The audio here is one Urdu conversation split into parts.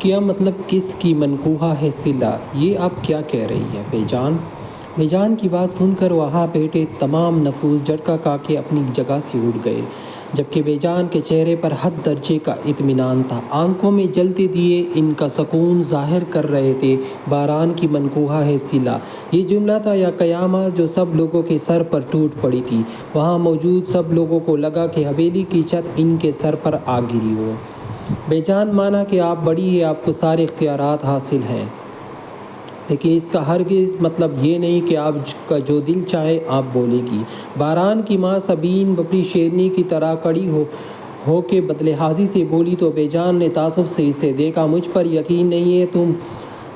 کیا مطلب کس کی منقوہ ہے صلہ؟ یہ آپ کیا کہہ رہی ہے بے جان؟ بے جان کی بات سن کر وہاں بیٹھے تمام نفوس جھٹکا کھا کے اپنی جگہ سے اٹھ گئے، جبکہ بے جان کے چہرے پر حد درجے کا اطمینان تھا۔ آنکھوں میں جلتے دیے ان کا سکون ظاہر کر رہے تھے۔ باران کی منقوہ ہے صلہ، یہ جملہ تھا یا قیامت جو سب لوگوں کے سر پر ٹوٹ پڑی تھی۔ وہاں موجود سب لوگوں کو لگا کہ حویلی کی چھت ان کے سر پر آ گری ہو۔ بے جان مانا کہ آپ بڑی ہیں، آپ کو سارے اختیارات حاصل ہیں، لیکن اس کا ہرگز مطلب یہ نہیں کہ آپ کا جو دل چاہے آپ بولے گی۔ باران کی ماں سبین اپنی شیرنی کی طرح کڑی ہو کے بدلحاظی سے بولی تو بے جان نے تعصب سے اسے دیکھا۔ مجھ پر یقین نہیں ہے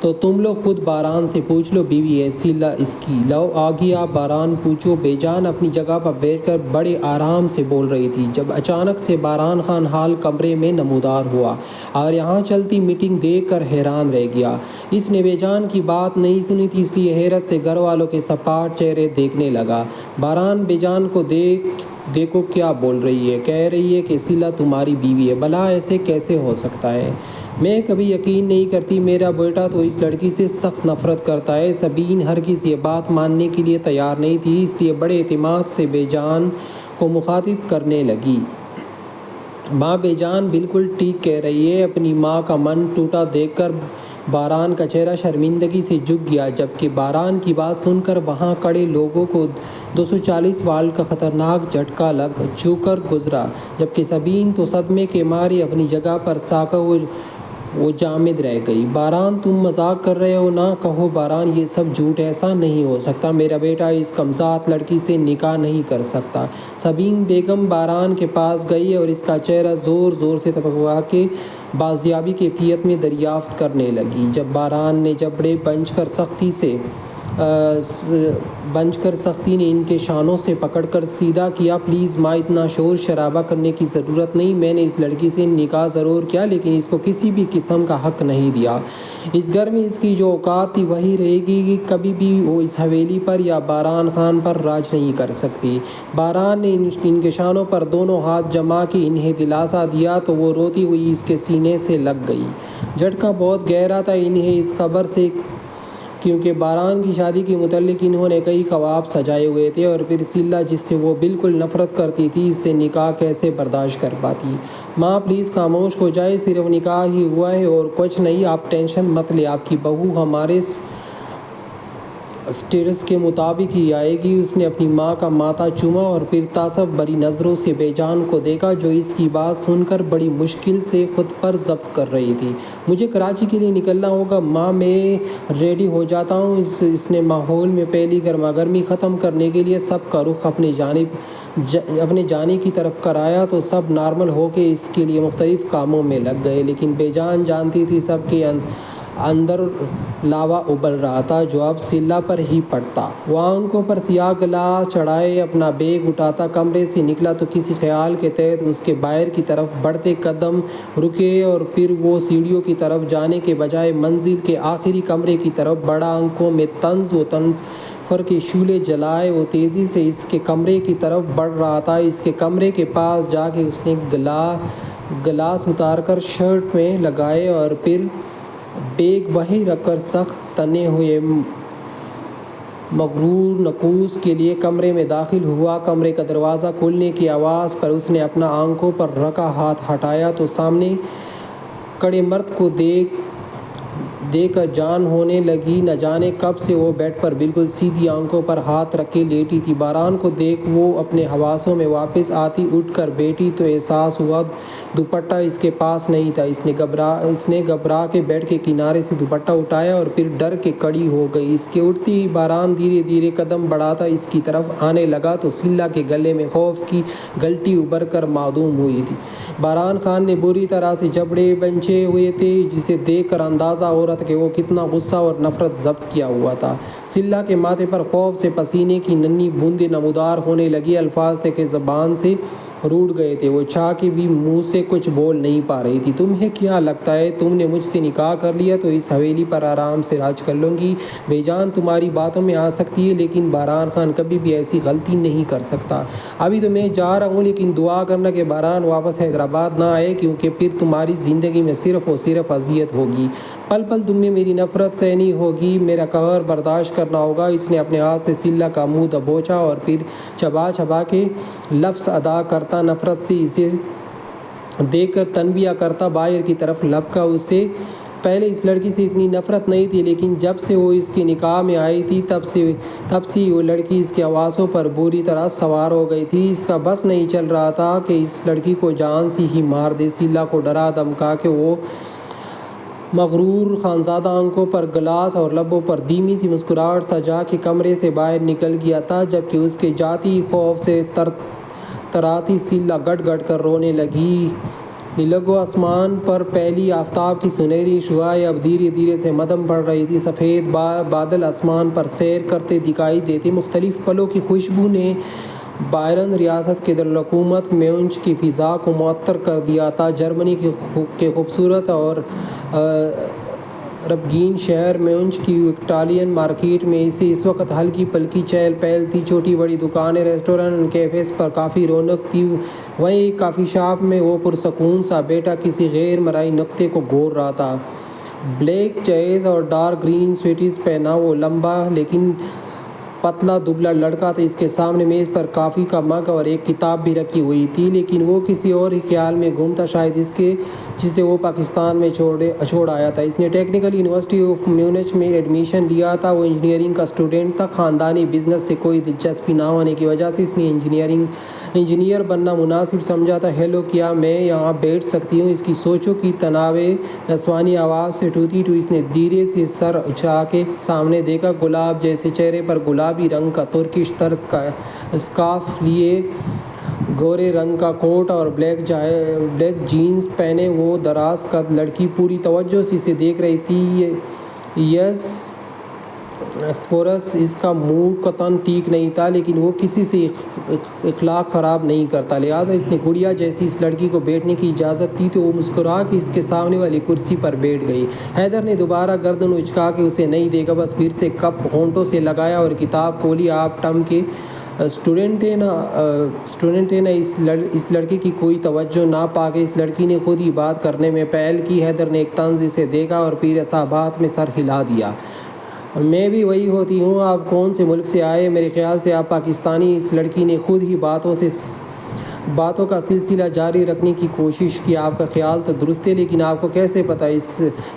تو تم لوگ خود باران سے پوچھ لو، بیوی ہے صلہ اس کی۔ لو آگی آپ باران پوچھو۔ بے جان اپنی جگہ پر بیٹھ کر بڑے آرام سے بول رہی تھی جب اچانک سے باران خان حال کمرے میں نمودار ہوا اور یہاں چلتی میٹنگ دیکھ کر حیران رہ گیا۔ اس نے بے جان کی بات نہیں سنی تھی، اس لیے حیرت سے گھر والوں کے سپاٹ چہرے دیکھنے لگا۔ باران بے جان کو دیکھو کیا بول رہی ہے، کہہ رہی ہے کہ صلہ تمہاری بیوی ہے۔ بھلا ایسے کیسے ہو سکتا ہے؟ میں کبھی یقین نہیں کرتی، میرا بیٹا تو اس لڑکی سے سخت نفرت کرتا ہے۔ سبین ہرگز یہ بات ماننے کے لیے تیار نہیں تھی، اس لیے بڑے اعتماد سے بے جان کو مخاطب کرنے لگی۔ ماں بے جان بالکل ٹھیک کہہ رہی ہے۔ اپنی ماں کا من ٹوٹا دیکھ کر باران کا چہرہ شرمندگی سے جھک گیا، جبکہ باران کی بات سن کر وہاں کھڑے لوگوں کو 240 واٹ کا خطرناک جھٹکا لگ چھو کر گزرا، جبکہ سبین تو صدمے کے مارے اپنی جگہ پر ساکہ وہ جامد رہ گئی۔ باران تم مذاق کر رہے ہو؟ نہ کہو باران، یہ سب جھوٹ، ایسا نہیں ہو سکتا۔ میرا بیٹا اس کمذات لڑکی سے نکاح نہیں کر سکتا۔ سبین بیگم باران کے پاس گئی اور اس کا چہرہ زور زور سے تھپکا کے بازیابی کیفیت میں دریافت کرنے لگی۔ جب باران نے جبڑے بنچ کر سختی نے ان کے شانوں سے پکڑ کر سیدھا کیا، پلیز ماں اتنا شور شرابہ کرنے کی ضرورت نہیں، میں نے اس لڑکی سے نکاح ضرور کیا لیکن اس کو کسی بھی قسم کا حق نہیں دیا۔ اس گھر میں اس کی جو اوقات تھی وہی رہے گی، کبھی بھی وہ اس حویلی پر یا باران خان پر راج نہیں کر سکتی۔ باران نے ان کے شانوں پر دونوں ہاتھ جما کے انہیں دلاسا دیا تو وہ روتی ہوئی اس کے سینے سے لگ گئی۔ جھٹکا بہت گہرا تھا انہیں اس خبر سے، کیونکہ باران کی شادی کے متعلق انہوں نے کئی خواب سجائے ہوئے تھے، اور پھر صلہ جس سے وہ بالکل نفرت کرتی تھی اس سے نکاح کیسے برداشت کر پاتی۔ ماں پلیز خاموش ہو جائے، صرف نکاح ہی ہوا ہے اور کچھ نہیں، آپ ٹینشن مت لیں، آپ کی بہو ہمارے اسٹیٹس کے مطابق ہی آئے گی۔ اس نے اپنی ماں کا ماتھا چوما اور پھر تعصب بھری نظروں سے بے جان کو دیکھا جو اس کی بات سن کر بڑی مشکل سے خود پر ضبط کر رہی تھی۔ مجھے کراچی کے لیے نکلنا ہوگا ماں، میں ریڈی ہو جاتا ہوں۔ اس نے ماحول میں پہلی گرما گرمی ختم کرنے کے لیے سب کا رخ اپنے جانے کی طرف کرایا تو سب نارمل ہو کے اس کے لیے مختلف کاموں میں لگ گئے، لیکن بے جان جانتی تھی سب کے اندر لاوا ابل رہا تھا جو اب صلہ پر ہی پڑتا۔ وہ آنکھوں پر سیاہ گلاس چڑھائے اپنا بیگ اٹھاتا کمرے سے نکلا تو کسی خیال کے تحت اس کے باہر کی طرف بڑھتے قدم رکے اور پھر وہ سیڑھیوں کی طرف جانے کے بجائے منزل کے آخری کمرے کی طرف بڑھا۔ آنکھوں میں طنز و تنفر کے شعلے جلائے وہ تیزی سے اس کے کمرے کی طرف بڑھ رہا تھا۔ اس کے کمرے کے پاس جا کے اس نے گلاس اتار کر شرٹ میں لگائے اور پھر بیگ وہیں رکھ کر سخت تنے ہوئے مغرور نقوص کے لیے کمرے میں داخل ہوا۔ کمرے کا دروازہ کھلنے کی آواز پر اس نے اپنا آنکھوں پر رکھا ہاتھ ہٹایا تو سامنے کھڑے مرد کو دیکھ کر جان ہونے لگی۔ نہ جانے کب سے وہ بیڈ پر بالکل سیدھی آنکھوں پر ہاتھ رکھ کے لیٹی تھی۔ باران کو دیکھ وہ اپنے حواسوں میں واپس آتی اٹھ کر بیٹھی تو احساس ہوا دوپٹہ اس کے پاس نہیں تھا۔ اس نے گھبرا کے بیڈ کے کنارے سے دوپٹہ اٹھایا اور پھر ڈر کے کھڑی ہو گئی۔ اس کے اٹھتے ہی باران دھیرے دھیرے قدم بڑھاتا اس کی طرف آنے لگا تو صلہ کے گلے میں خوف کی گھنٹی ابھر کر معدوم ہوئی تھی۔ باران خان نے بری طرح سے جبڑے بنچے ہوئے تھے جسے دیکھ کر اندازہ ہو رہا تھا کہ وہ کتنا غصہ اور نفرت ضبط کیا ہوا تھا۔ صلہ کے ماتھے پر خوف سے پسینے کی ننھی بوندیں نمودار ہونے لگی۔ الفاظ تھے کہ زبان سے روٹھ گئے تھے۔ وہ چاہ کے بھی منہ سے کچھ بول نہیں پا رہی تھی۔ تمہیں کیا لگتا ہے تم نے مجھ سے نکاح کر لیا تو اس حویلی پر آرام سے راج کر لوں گی؟ بے جان تمہاری باتوں میں آ سکتی ہے لیکن بہران خان کبھی بھی ایسی غلطی نہیں کر سکتا۔ ابھی تو میں جا رہا ہوں لیکن دعا کرنا کہ بہران واپس حیدرآباد نہ آئے، کیونکہ پھر تمہاری زندگی میں صرف اور صرف اذیت ہوگی۔ پل پل تم میں میری نفرت سہنی ہوگی، میرا قہر برداشت کرنا ہوگا۔ اس نے اپنے ہاتھ سے سلہ کا منہ دبوچا اور پھر چبا چبا کے لفظ ادا کرتا نفرت سے اسے دیکھ کر تنبیہ کرتا باہر کی طرف لپکا۔ اسے پہلے اس لڑکی سے اتنی نفرت نہیں تھی، لیکن جب سے وہ اس کے نکاح میں آئی تھی تب سے وہ لڑکی اس کے آوازوں پر بری طرح سوار ہو گئی تھی۔ اس کا بس نہیں چل رہا تھا کہ اس لڑکی کو جان سے ہی مار دے۔ سلہ کو ڈرا دھمکا کے وہ مغرور خانزادہ آنکھوں پر گلاس اور لبوں پر دھیمی سی مسکراہٹ سجا کے کمرے سے باہر نکل گیا تھا، جبکہ اس کے ذاتی خوف سے تراتی سلہ گٹ گٹ کر رونے لگی۔ نیلگو آسمان پر پہلی آفتاب کی سنہری شعاعیں اب دھیرے دھیرے سے مدھم پڑ رہی تھی۔ سفید بادل آسمان پر سیر کرتے دکھائی دیتے۔ مختلف پھلوں کی خوشبو نے بائرن ریاست کے دارالحکومت میونخ کی فضا کو معطر کر دیا تھا۔ جرمنی کے خوبصورت اور ربگین شہر میونخ کی وکٹورین مارکیٹ میں اس وقت ہلکی پھلکی چہل پہل تھی۔ چھوٹی بڑی دکانیں، ریسٹورنٹ اور کیفیز پر کافی رونق تھی۔ وہیں ایک کافی شاپ میں وہ پرسکون سا بیٹا کسی غیر مرئی نکتے کو گھور رہا تھا۔ بلیک جینز اور ڈارک گرین سویٹس پہنا وہ لمبا لیکن پتلا دبلا لڑکا تھا۔ اس کے سامنے میز پر کافی کا مگ اور ایک کتاب بھی رکھی ہوئی تھی، لیکن وہ کسی اور ہی خیال میں گم تھا، شاید اس کے جسے وہ پاکستان میں چھوڑ آیا تھا۔ اس نے ٹیکنیکل یونیورسٹی آف میونخ میں ایڈمیشن لیا تھا۔ وہ انجینئرنگ کا اسٹوڈنٹ تھا۔ خاندانی بزنس سے کوئی دلچسپی نہ ہونے کی وجہ سے اس نے انجینئر بننا مناسب سمجھا تھا۔ ہیلو، کیا میں یہاں بیٹھ سکتی ہوں؟ اس کی سوچوں کی تناویں نسوانی آواز سے ٹوٹی تو اس نے دھیرے سے سر اٹھا کے سامنے دیکھا۔ گلاب جیسے چہرے پر گلابی رنگ کا ترکش طرز کا اسکارف لیے، گورے رنگ کا کوٹ اور بلیک جینز پہنے وہ دراز قد لڑکی پوری توجہ سے اسے دیکھ رہی تھی۔ یس اسپورس، اس کا موڈ قطعاً ٹھیک نہیں تھا، لیکن وہ کسی سے اخلاق خراب نہیں کرتا، لہٰذا اس نے گڑیا جیسی اس لڑکی کو بیٹھنے کی اجازت دی تو وہ مسکرا کے اس کے سامنے والی کرسی پر بیٹھ گئی۔ حیدر نے دوبارہ گردن اچکا کے اسے نہیں دیکھا، بس پھر سے کپ ہونٹوں سے لگایا اور کتاب کھولی۔ آپ ٹم کے اسٹوڈنٹ ہیں نا؟ اس لڑکی کی کوئی توجہ نہ پا کے اس لڑکی نے خود ہی بات کرنے میں پہل کی۔ حیدر نے ایک طنز سے دیکھا اور پھر اصابات میں سر ہلا دیا۔ میں بھی وہی ہوتی ہوں۔ آپ کون سے ملک سے آئے؟ میرے خیال سے آپ پاکستانی۔ اس لڑکی نے خود ہی باتوں کا سلسلہ جاری رکھنے کی کوشش کی۔ آپ کا خیال تو درست ہے، لیکن آپ کو کیسے پتہ؟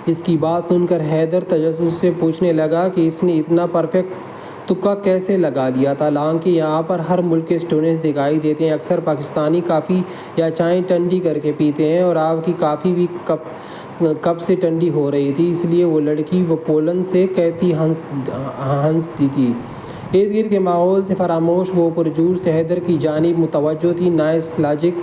اس کی بات سن کر حیدر تجسس سے پوچھنے لگا کہ اس نے اتنا پرفیکٹ تکا کیسے لگا لیا تھا؟ حالانکہ یہاں پر ہر ملک کے اسٹوڈنٹس دکھائی دیتے ہیں۔ اکثر پاکستانی کافی یا چائے ٹھنڈی کر کے پیتے ہیں، اور آپ کی کافی بھی کب سے ٹھنڈی ہو رہی تھی، اس لیے وہ لڑکی وہ پولن سے کہتی ہنستی تھی۔ ارد گرد کے ماحول سے فراموش وہ پرجوش سے حیدر کی جانب متوجہ تھی۔ Nice logic.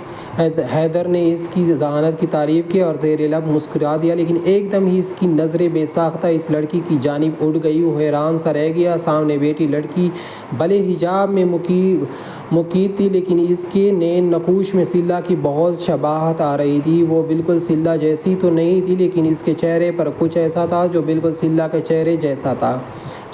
حیدر نے اس کی ذہانت کی تعریف کی اور زیر لب مسکرا دیا، لیکن ایک دم ہی اس کی نظریں بے ساختہ اس لڑکی کی جانب اڑ گئی۔ وہ حیران سا رہ گیا۔ سامنے بیٹھی لڑکی بھلے حجاب میں مقید تھی، لیکن اس کے نین نقوش میں سلہ کی بہت شباہت آ رہی تھی۔ وہ بالکل سلہ جیسی تو نہیں تھی، لیکن اس کے چہرے پر کچھ ایسا تھا جو بالکل سلہ کے چہرے جیسا تھا۔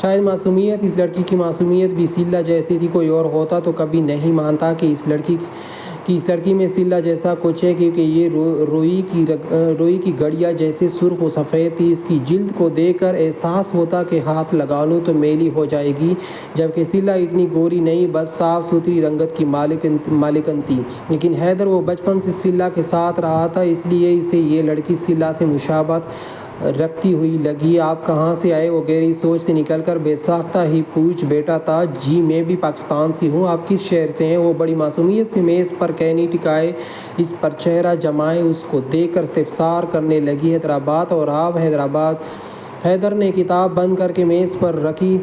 شاید معصومیت، اس لڑکی کی معصومیت بھی سلہ جیسی تھی۔ کوئی اور ہوتا تو کبھی نہیں مانتا کہ اس لڑکی میں سلہ جیسا کچھ ہے، کیونکہ یہ روئی کی گڑیا جیسے سرخ و سفید تھی۔ اس کی جلد کو دیکھ کر احساس ہوتا کہ ہاتھ لگا لوں تو میلی ہو جائے گی، جبکہ سلہ اتنی گوری نہیں، بس صاف ستھری رنگت کی مالکن تھی۔ لیکن حیدر وہ بچپن سے سلہ کے ساتھ رہا تھا، اس لیے اسے یہ لڑکی سلہ سے مشابہت رکھتی ہوئی لگی۔ آپ کہاں سے آئے؟ وہ گہری سوچ سے نکل کر بے ساختہ ہی پوچھ بیٹھا تھا۔ جی میں بھی پاکستان سے ہوں۔ آپ کس شہر سے ہیں؟ وہ بڑی معصومیت سے میز پر کینی ٹکائے اس پر چہرہ جمائے اس کو دیکھ کر استفسار کرنے لگی۔ حیدرآباد۔ اور آپ حیدرآباد؟ حیدر نے کتاب بند کر کے میز پر رکھی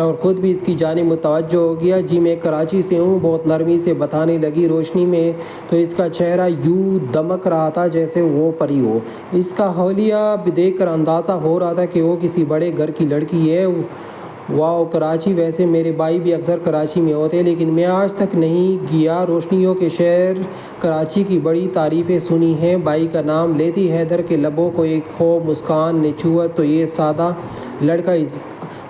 اور خود بھی اس کی جانب متوجہ ہو گیا۔ جی میں کراچی سے ہوں، بہت نرمی سے بتانے لگی۔ روشنی میں تو اس کا چہرہ یوں دمک رہا تھا جیسے وہ پری ہو۔ اس کا حولیہ دیکھ کر اندازہ ہو رہا تھا کہ وہ کسی بڑے گھر کی لڑکی ہے۔ واو کراچی، ویسے میرے بھائی بھی اکثر کراچی میں ہوتے لیکن میں آج تک نہیں گیا۔ روشنیوں کے شہر کراچی کی بڑی تعریفیں سنی ہیں۔ بھائی کا نام لیتی حیدر کے لبوں کو ایک خوب مسکان نے چھوا تو یہ سادہ لڑکا اس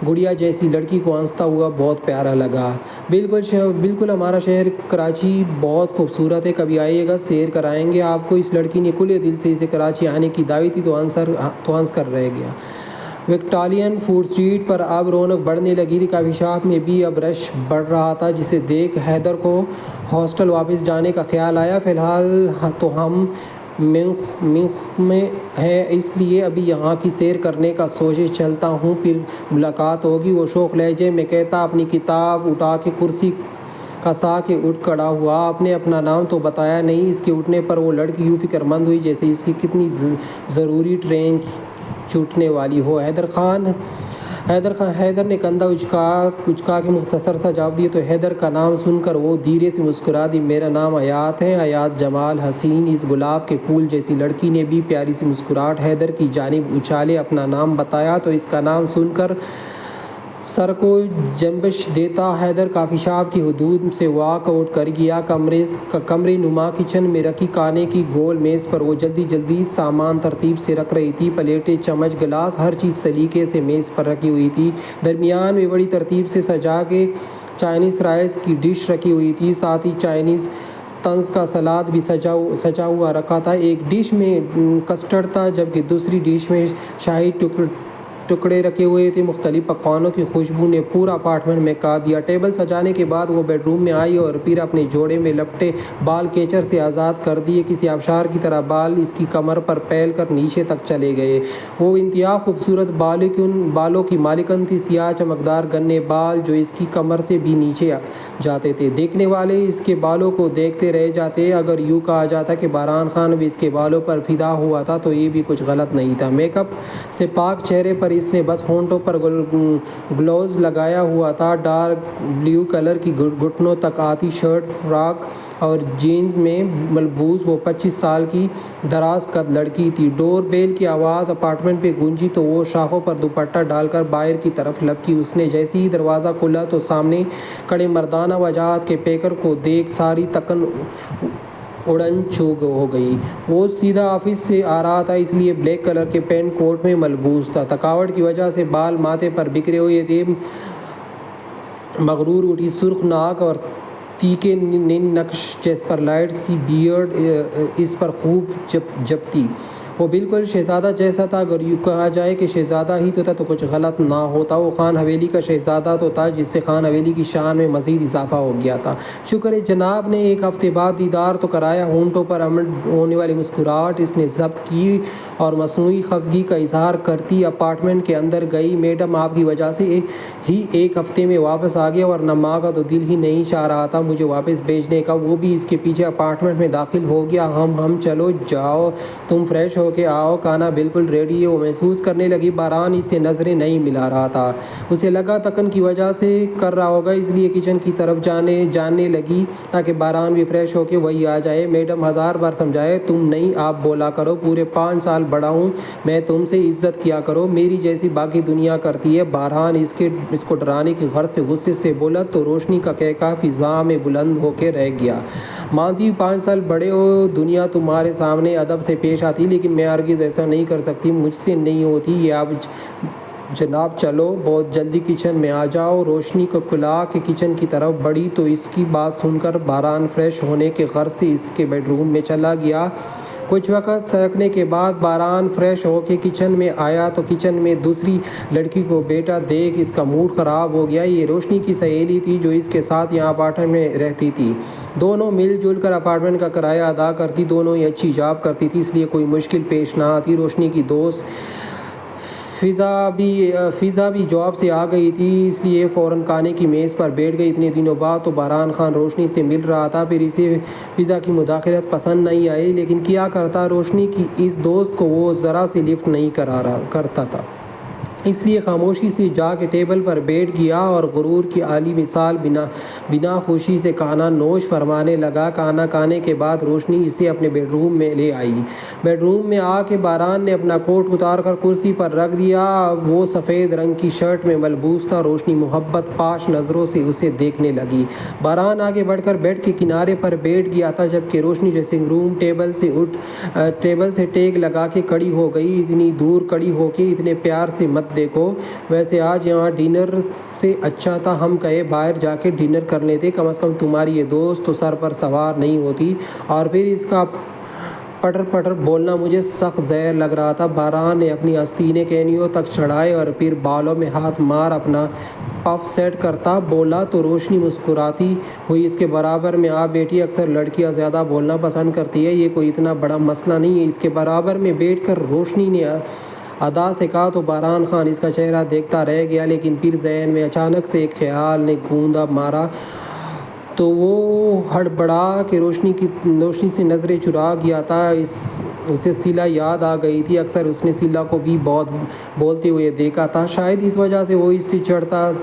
گڑیا جیسی لڑکی کو ہنستا ہوا بہت پیارا لگا۔ بالکل ہمارا شہر کراچی بہت خوبصورت ہے، کبھی آئیے گا، سیر کرائیں گے آپ کو۔ اس لڑکی نے کھلے دل سے اسے کراچی آنے کی دعوت دی تو ہنس کر رہ گیا۔ وکٹورین فوڈ اسٹریٹ پر اب رونق بڑھنے لگی تھی، کافی شاپ میں بھی اب رش بڑھ رہا تھا، جسے دیکھ حیدر کو ہاسٹل واپس جانے کا خیال آیا۔ فی الحال تو ہم میونخ میں ہیں، اس لیے ابھی یہاں کی سیر کرنے کا سوچے چلتا ہوں، پھر ملاقات ہوگی، وہ شوخ لہجے میں کہتا اپنی کتاب اٹھا کے کرسی کسا کے اٹھ کھڑا ہوا۔ آپ نے اپنا نام تو بتایا نہیں۔ اس کے اٹھنے پر وہ لڑکی یوں فکر مند ہوئی جیسے اس کی کتنی ضروری ٹرین چھوٹنے والی ہو۔ حیدر نے کندھا اچکا کے مختصر سا جواب دیا تو حیدر کا نام سن کر وہ دھیرے سے مسکرا دی۔ میرا نام حیات ہے، حیات جمال حسین۔ اس گلاب کے پھول جیسی لڑکی نے بھی پیاری سی مسکراہٹ حیدر کی جانب اچھالے اپنا نام بتایا تو اس کا نام سن کر سر کو جنبش دیتا حیدر کافی شاپ کی حدود سے واک آؤٹ کر گیا۔ کمرے نما کچن میں رکھی کانے کی گول میز پر وہ جلدی سامان ترتیب سے رکھ رہی تھی۔ پلیٹیں، چمچ، گلاس، ہر چیز سلیقے سے میز پر رکھی ہوئی تھی۔ درمیان میں بڑی ترتیب سے سجا کے چائنیز رائس کی ڈش رکھی ہوئی تھی، ساتھ ہی چائنیز طنز کا سلاد بھی سجا ہوا رکھا تھا۔ ایک ڈش میں کسٹرڈ تھا جبکہ دوسری ڈش میں شاہی ٹکڑے رکھے ہوئے تھے۔ مختلف پکوانوں کی خوشبو نے پورا اپارٹمنٹ مہکا دیا۔ ٹیبل سجانے کے بعد وہ بیڈ روم میں آئی اور پھر اپنے جوڑے میں لپٹے بال کیچر سے آزاد کر دیے۔ کسی آبشار کی طرح بال اس کی کمر پر پھیل کر نیچے تک چلے گئے۔ وہ انتہا خوبصورت بالوں کی مالکن تھی، سیاہ چمکدار گنے بال جو اس کی کمر سے بھی نیچے جاتے تھے۔ دیکھنے والے اس کے بالوں کو دیکھتے رہ جاتے۔ اگر یوں کہا جاتا کہ باران خان بھی اس کے بالوں پر فدا ہوا تھا تو یہ بھی کچھ غلط نہیں تھا۔ میک اپ سے پاک چہرے پر اس نے بس ہونٹوں پر گلوز لگایا ہوا تھا۔ ڈارک بلیو کلر کی گھٹنوں تک آتی شرٹ، فراک اور جینز میں ملبوس وہ 25 سال کی دراز قد لڑکی تھی۔ ڈور بیل کی آواز اپارٹمنٹ میں گونجی تو وہ شاخوں پر دوپٹہ ڈال کر باہر کی طرف لپکی۔ اس نے جیسے ہی دروازہ کھولا تو سامنے کھڑے مردانہ وجاہت کے پیکر کو دیکھ ساری تکن اڑن چھو ہو گئی۔ وہ سیدھا آفس سے آ رہا تھا، اس لیے بلیک کلر کے پینٹ کوٹ میں ملبوس تھا۔ تھکاوٹ کی وجہ سے بال ماتھے پر بکھرے ہوئے تھے۔ مغرور اٹھی سرخ ناک اور تیکے نقش جس پر لائٹ سی بیئرڈ اس پر خوب جپتی۔ وہ بالکل شہزادہ جیسا تھا۔ اگر یوں کہا جائے کہ شہزادہ ہی تو تھا تو کچھ غلط نہ ہوتا۔ وہ خان حویلی کا شہزادہ تو تھا، جس سے خان حویلی کی شان میں مزید اضافہ ہو گیا تھا۔ شکر ہے جناب نے ایک ہفتے بعد دیدار تو کرایا۔ ہونٹوں پر امڈ ہونے والی مسکراہٹ اس نے ضبط کی اور مصنوعی خفگی کا اظہار کرتی اپارٹمنٹ کے اندر گئی۔ میڈم آپ کی وجہ سے ہی ایک ہفتے میں واپس آ گیا، ورنہ ماں کا تو دل ہی نہیں چاہ رہا تھا مجھے واپس بھیجنے کا۔ وہ بھی اس کے پیچھے اپارٹمنٹ میں داخل ہو گیا۔ ہم چلو جاؤ، تم فریش ہو کے آؤ، کھانا بالکل ریڈی ہے۔ وہ محسوس کرنے لگی باران اس سے نظریں نہیں ملا رہا تھا۔ اسے لگا تکن کی وجہ سے کر رہا ہوگا، اس لیے کچن کی طرف جانے لگی تاکہ باران بھی فریش ہو کے وہی آ جائے۔ میڈم 1000 بار سمجھائے تم نہیں آپ بولا کرو، پورے 5 سال بڑا ہوں میں، تم سے عزت کیا کرو میری جیسی باقی دنیا کرتی ہے۔ باران اس کو ڈرانے کی غرض سے غصے سے بولا تو روشنی کا کہکا فضا میں بلند ہو کے رہ گیا۔ مانتی 5 سال بڑے ہو، دنیا تمہارے سامنے ادب سے پیش آتی، لیکن میں ہرگز ایسا نہیں کر سکتی، مجھ سے نہیں ہوتی یہ۔ اب جناب چلو، بہت جلدی کچن میں آ جاؤ۔ روشنی کو کھلا کے کچن کی طرف بڑھی تو اس کی بات سن کر باران فریش ہونے کے غرض سے اس کے بیڈ روم میں چلا گیا۔ کچھ وقت سرکنے کے بعد باران فریش ہو کے کچن میں آیا تو کچن میں دوسری لڑکی کو بیٹا دیکھ اس کا موڈ خراب ہو گیا۔ یہ روشنی کی سہیلی تھی جو اس کے ساتھ یہاں اپارٹمنٹ میں رہتی تھی۔ دونوں مل جل کر اپارٹمنٹ کا کرایہ ادا کرتی، دونوں ہی اچھی جاب کرتی تھی، اس لیے کوئی مشکل پیش نہ آتی۔ روشنی کی دوست فضا بھی جاب سے آ گئی تھی، اس لیے فوراً کھانے کی میز پر بیٹھ گئی۔ اتنے دنوں بعد تو باران خان روشنی سے مل رہا تھا، پھر اسے فضا کی مداخلت پسند نہیں آئی، لیکن کیا کرتا، روشنی کی اس دوست کو وہ ذرا سے لفٹ نہیں کرتا تھا۔ اس لیے خاموشی سے جا کے ٹیبل پر بیٹھ گیا اور غرور کی اعلی مثال بنا خوشی سے کھانا نوش فرمانے لگا۔ کھانا کھانے کے بعد روشنی اسے اپنے بیڈ روم میں لے آئی۔ بیڈ روم میں آ کے باران نے اپنا کوٹ اتار کر کرسی پر رکھ دیا۔ وہ سفید رنگ کی شرٹ میں ملبوس تھا۔ روشنی محبت پاش نظروں سے اسے دیکھنے لگی۔ باران آگے بڑھ کر بیڈ کے کنارے پر بیٹھ گیا تھا جبکہ روشنی ڈریسنگ روم ٹیبل سے ٹیک لگا کے کھڑی ہو گئی۔ اتنی دور کھڑی ہو کے اتنے پیار سے مت دیکھو، ویسے آج یہاں ڈنر سے اچھا تھا ہم کہیں باہر جا کے ڈنر کر لیتے، کم از کم تمہاری یہ دوست تو سر پر سوار نہیں ہوتی۔ اور پھر اس کا پٹر پٹر بولنا مجھے سخت زہر لگ رہا تھا۔ باران نے اپنی آستینیں کینیوں تک چڑھائے اور پھر بالوں میں ہاتھ مار اپنا پف سیٹ کرتا بولا تو روشنی مسکراتی ہوئی اس کے برابر میں آ بیٹھی۔ اکثر لڑکیاں زیادہ بولنا پسند کرتی ہے، یہ کوئی اتنا بڑا مسئلہ نہیں ہے۔ اس کے برابر میں بیٹھ کر روشنی نے ادا سے کہا تو باران خان اس کا چہرہ دیکھتا رہ گیا، لیکن پھر ذہن میں اچانک سے ایک خیال نے گوندا مارا تو وہ ہڑبڑا کے روشنی سے نظریں چرا گیا تھا۔ اسے سلا یاد آ گئی تھی، اکثر اس نے سلا کو بھی بہت بولتے ہوئے دیکھا تھا، شاید اس وجہ سے وہ اس سے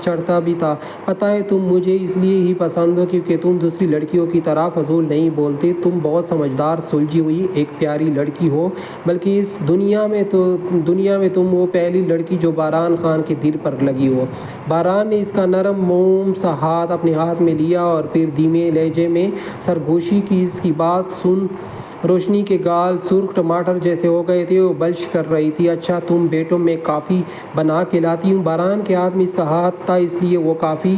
چڑھتا بھی تھا۔ پتہ ہے تم مجھے اس لیے ہی پسند ہو کیونکہ تم دوسری لڑکیوں کی طرح فضول نہیں بولتے، تم بہت سمجھدار سلجھی ہوئی ایک پیاری لڑکی ہو، بلکہ اس دنیا میں تم وہ پہلی لڑکی جو باران خان کے دل پر لگی ہو۔ باران نے اس کا نرم موم سا ہاتھ اپنے ہاتھ میں لیا اور پھر دھیمے لہجے میں سرگوشی کی۔ اس کی بات سن روشنی کے گال سرخ ٹماٹر جیسے ہو گئے تھے، وہ بلش کر رہی تھی۔ اچھا تم بیٹوں میں کافی بنا کے لاتی ہوں۔ باران کے ہاتھ میں اس کا ہاتھ تھا اس لیے وہ کافی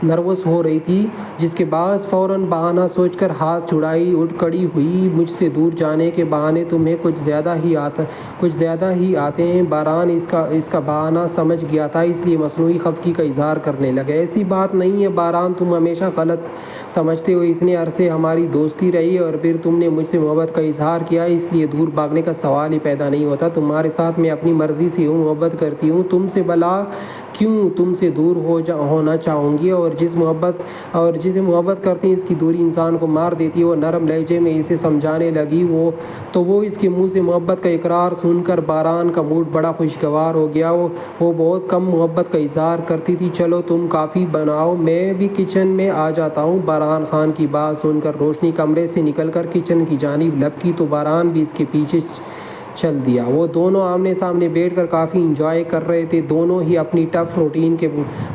نروس ہو رہی تھی، جس کے باعث فوراً بہانہ سوچ کر ہاتھ چھڑائی اٹھ کھڑی ہوئی۔ مجھ سے دور جانے کے بہانے تمہیں کچھ زیادہ ہی آتے ہیں۔ باران اس کا بہانہ سمجھ گیا تھا، اس لیے مصنوعی خفگی کا اظہار کرنے لگا۔ ایسی بات نہیں ہے باران، تم ہمیشہ غلط سمجھتے ہو، اتنے عرصے ہماری دوستی رہی اور پھر تم نے مجھ سے محبت کا اظہار کیا، اس لیے دور بھاگنے کا سوال ہی پیدا نہیں ہوتا۔ تمہارے ساتھ میں اپنی مرضی سے ہوں، محبت کرتی ہوں تم سے، بھلا کیوں تم سے دور ہونا چاہوں گی؟ اور جسے محبت کرتی ہیں اس کی دوری انسان کو مار دیتی ہے۔ وہ نرم لہجے میں اسے سمجھانے لگی تو وہ اس کے منہ سے محبت کا اقرار سن کر باران کا موڈ بڑا خوشگوار ہو گیا۔ وہ بہت کم محبت کا اظہار کرتی تھی۔ چلو تم کافی بناؤ، میں بھی کچن میں آ جاتا ہوں۔ باران خان کی بات سن کر روشنی کمرے سے نکل کر کچن کی جانب لپکی تو باران بھی اس کے پیچھے چل دیا۔ وہ دونوں آمنے سامنے بیٹھ کر کافی انجوائے کر رہے تھے۔ دونوں ہی اپنی ٹف روٹین کے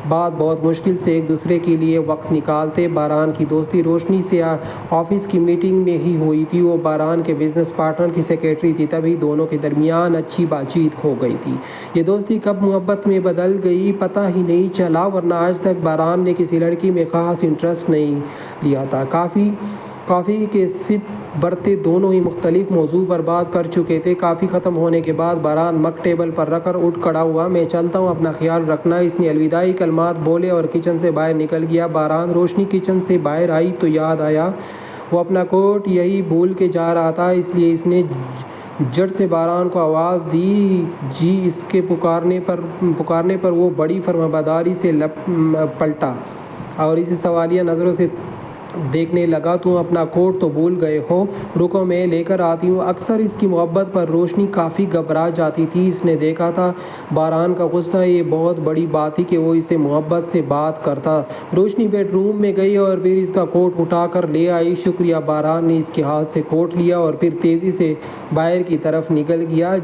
بعد بہت مشکل سے ایک دوسرے کے لیے وقت نکالتے۔ باران کی دوستی روشنی سے آفس کی میٹنگ میں ہی ہوئی تھی۔ وہ باران کے بزنس پارٹنر کی سیکرٹری تھی، تبھی دونوں کے درمیان اچھی بات چیت ہو گئی تھی۔ یہ دوستی کب محبت میں بدل گئی پتہ ہی نہیں چلا، ورنہ آج تک باران نے کسی لڑکی میں خاص انٹرسٹ نہیں لیا تھا۔ کافی کے سپ برتے دونوں ہی مختلف موضوع پر بات کر چکے تھے۔ کافی ختم ہونے کے بعد باران مگ ٹیبل پر رکھ کر اٹھ کھڑا ہوا۔ میں چلتا ہوں، اپنا خیال رکھنا۔ اس نے الوداعی کلمات بولے اور کچن سے باہر نکل گیا۔ باران روشنی کچن سے باہر آئی تو یاد آیا وہ اپنا کوٹ یہی بھول کے جا رہا تھا، اس لیے اس نے جھٹ سے باران کو آواز دی۔ جی اس کے پکارنے پر وہ بڑی فرمانبرداری سے پلٹا اور اسے سوالیہ نظروں سے دیکھنے لگا۔ تم اپنا کوٹ تو بھول گئے ہو، رکو میں لے کر آتی ہوں۔ اکثر اس کی محبت پر روشنی کافی گھبرا جاتی تھی۔ اس نے دیکھا تھا باران کا غصہ، یہ بہت بڑی بات تھی کہ وہ اسے محبت سے بات کرتا۔ روشنی بیڈ روم میں گئی اور پھر اس کا کوٹ اٹھا کر لے آئی۔ شکریہ۔ باران نے اس کے ہاتھ سے کوٹ لیا اور پھر تیزی سے باہر کی طرف نکل گیا،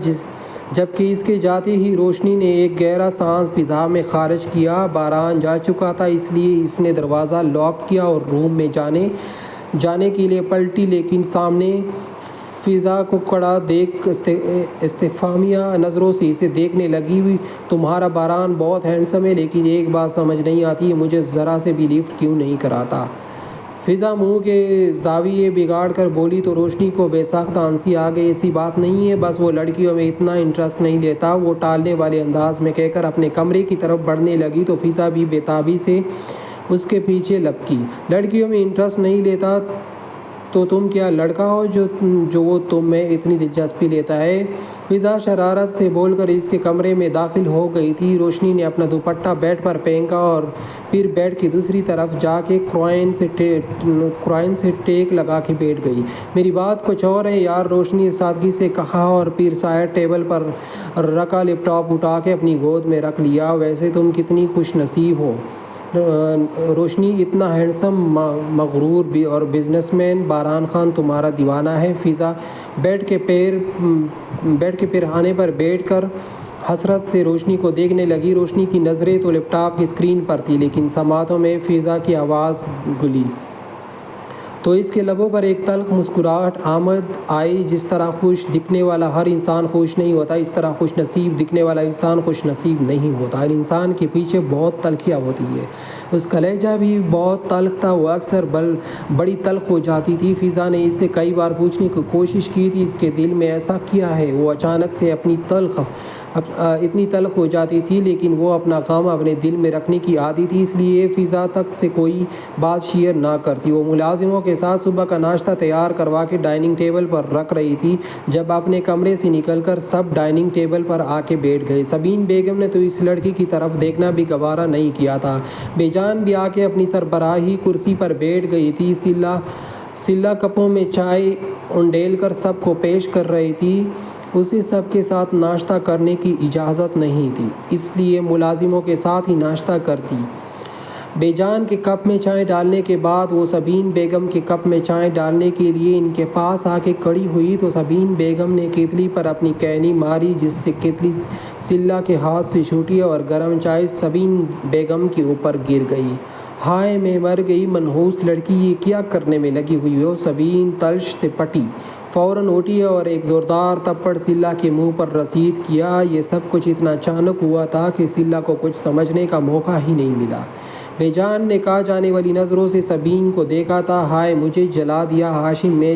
جبکہ اس کے جاتے ہی روشنی نے ایک گہرا سانس فضا میں خارج کیا۔ باران جا چکا تھا، اس لیے اس نے دروازہ لاک کیا اور روم میں جانے کے لیے پلٹی، لیکن سامنے فضا کو کھڑا دیکھ استفہامیہ نظروں سے اسے دیکھنے لگی۔ تمہارا باران بہت ہینڈسم ہے، لیکن ایک بات سمجھ نہیں آتی ہے، مجھے ذرا سے بھی لفٹ کیوں نہیں کراتا؟ فضا منہ کے زاویے بگاڑ کر بولی تو روشنی کو بے ساختہ ہنسی آ گئی۔ ایسی بات نہیں ہے، بس وہ لڑکیوں میں اتنا انٹرسٹ نہیں لیتا، وہ ٹالنے والے انداز میں کہہ کر اپنے کمرے کی طرف بڑھنے لگی تو فضا بھی بے تابی سے اس کے پیچھے لپکی۔ لڑکیوں میں انٹرسٹ نہیں لیتا تو تم کیا لڑکا ہو جو وہ تم میں اتنی دلچسپی لیتا ہے؟ فضا شرارت سے بول کر اس کے کمرے میں داخل ہو گئی تھی۔ روشنی نے اپنا دوپٹہ بیڈ پر پھینکا اور پھر بیڈ کی دوسری طرف جا کے قرآن سے ٹیک لگا کے بیٹھ گئی۔ میری بات کچھ اور ہے یار، روشنی نے سادگی سے کہا اور پھر سائڈ ٹیبل پر رکھا لیپ ٹاپ اٹھا کے اپنی گود میں رکھ لیا۔ ویسے تم کتنی خوش نصیب ہو روشنی، اتنا ہینڈسم، مغرور بھی اور بزنس مین باران خان تمہارا دیوانہ ہے۔ فضا بیڈ کے پیرہانے پر بیٹھ کر حسرت سے روشنی کو دیکھنے لگی۔ روشنی کی نظریں تو لیپ ٹاپ کی اسکرین پر تھی، لیکن سماعتوں میں فضا کی آواز گلی تو اس کے لبوں پر ایک تلخ مسکراہٹ آمد آئی۔ جس طرح خوش دکھنے والا ہر انسان خوش نہیں ہوتا، اس طرح خوش نصیب دکھنے والا انسان خوش نصیب نہیں ہوتا۔ ہر انسان کے پیچھے بہت تلخیاں ہوتی ہے۔ اس کا لہجہ بھی بہت تلخ تھا، وہ اکثر بڑی تلخ ہو جاتی تھی۔ فضا نے اس سے کئی بار پوچھنے کی کوشش کی تھی اس کے دل میں ایسا کیا ہے وہ اچانک سے اتنی تلخ ہو جاتی تھی، لیکن وہ اپنا غم اپنے دل میں رکھنے کی عادی تھی، اس لیے فضا تک سے کوئی بات شیئر نہ کرتی۔ وہ ملازموں کے ساتھ صبح کا ناشتہ تیار کروا کے ڈائننگ ٹیبل پر رکھ رہی تھی جب اپنے کمرے سے نکل کر سب ڈائننگ ٹیبل پر آ کے بیٹھ گئے۔ سبین بیگم نے تو اس لڑکی کی طرف دیکھنا بھی گوارا نہیں کیا تھا۔ بے جان بھی آ کے اپنی سربراہی کرسی پر بیٹھ گئی تھی، سلہ کپوں میں چائے انڈیل کر سب کو پیش کر رہی تھی۔ اسے سب کے ساتھ ناشتہ کرنے کی اجازت نہیں تھی، اس لیے ملازموں کے ساتھ ہی ناشتہ کرتی۔ بے جان کے کپ میں چائے ڈالنے کے بعد وہ سبین بیگم کے کپ میں چائے ڈالنے کے لیے ان کے پاس آ کے کھڑی ہوئی تو سبین بیگم نے کیتلی پر اپنی کینی ماری، جس سے کیتلی سلہ کے ہاتھ سے چھوٹی اور گرم چائے سبین بیگم کے اوپر گر گئی۔ ہائے میں مر گئی، منحوس لڑکی، یہ کیا کرنے میں لگی ہوئی ہو؟ سبین تلش سے پٹی، فوراً اٹھی اور ایک زوردار تھپڑ سلہ کے منہ پر رسید کیا۔ یہ سب کچھ اتنا اچانک ہوا تھا کہ سلہ کو کچھ سمجھنے کا موقع ہی نہیں ملا۔ بے جان نے کہا جانے والی نظروں سے سبین کو دیکھا تھا۔ ہائے مجھے جلا دیا ہاشم، میں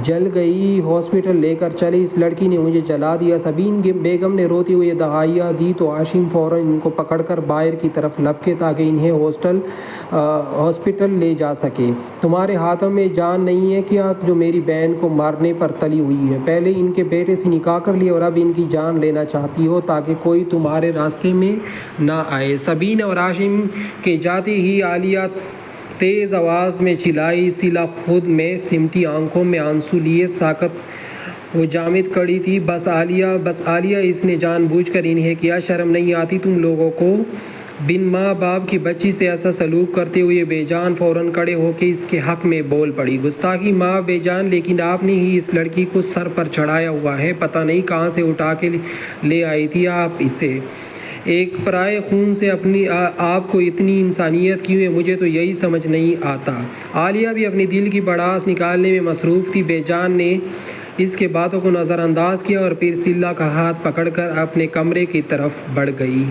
جل گئی، ہاسپٹل لے کر چلے، اس لڑکی نے مجھے جلا دیا۔ سبین بیگم نے روتے ہوئے دہائیاں دی تو ہاشم فوراً ان کو پکڑ کر باہر کی طرف لپکے تاکہ انہیں ہاسپٹل لے جا سکے۔ تمہارے ہاتھوں میں جان نہیں ہے کیا جو میری بہن کو مارنے پر تلی ہوئی ہے؟ پہلے ان کے بیٹے سے نکاح کر لیا اور اب ان کی جان لینا چاہتی ہو تاکہ کوئی تمہارے راستے میں نہ آئے۔ سبین اور ہاشم کے جاتے ہی عالیہ تیز آواز میں چلائی۔ سلہ خود میں سمٹی، آنکھوں میں آنسو لیے ساکت و جامد کھڑی تھی۔ بس عالیہ، اس نے جان بوجھ کر انہیں کیا، شرم نہیں آتی تم لوگوں کو؟ بن ماں باپ کی بچی سے ایسا سلوک کرتے ہوئے بے جان فوراً کھڑے ہو کے اس کے حق میں بول پڑی۔ گستاخی معاف بے جان، لیکن آپ نے ہی اس لڑکی کو سر پر چڑھایا ہوا ہے، پتہ نہیں کہاں سے اٹھا کے لے آئی تھی آپ اسے۔ ایک پرائے خون سے آپ کو اتنی انسانیت کیوں ہے؟ مجھے تو یہی سمجھ نہیں آتا۔ عالیہ بھی اپنی دل کی بڑاس نکالنے میں مصروف تھی۔ بے جان نے اس کے باتوں کو نظر انداز کیا اور پھر سلہ کا ہاتھ پکڑ کر اپنے کمرے کی طرف بڑھ گئی۔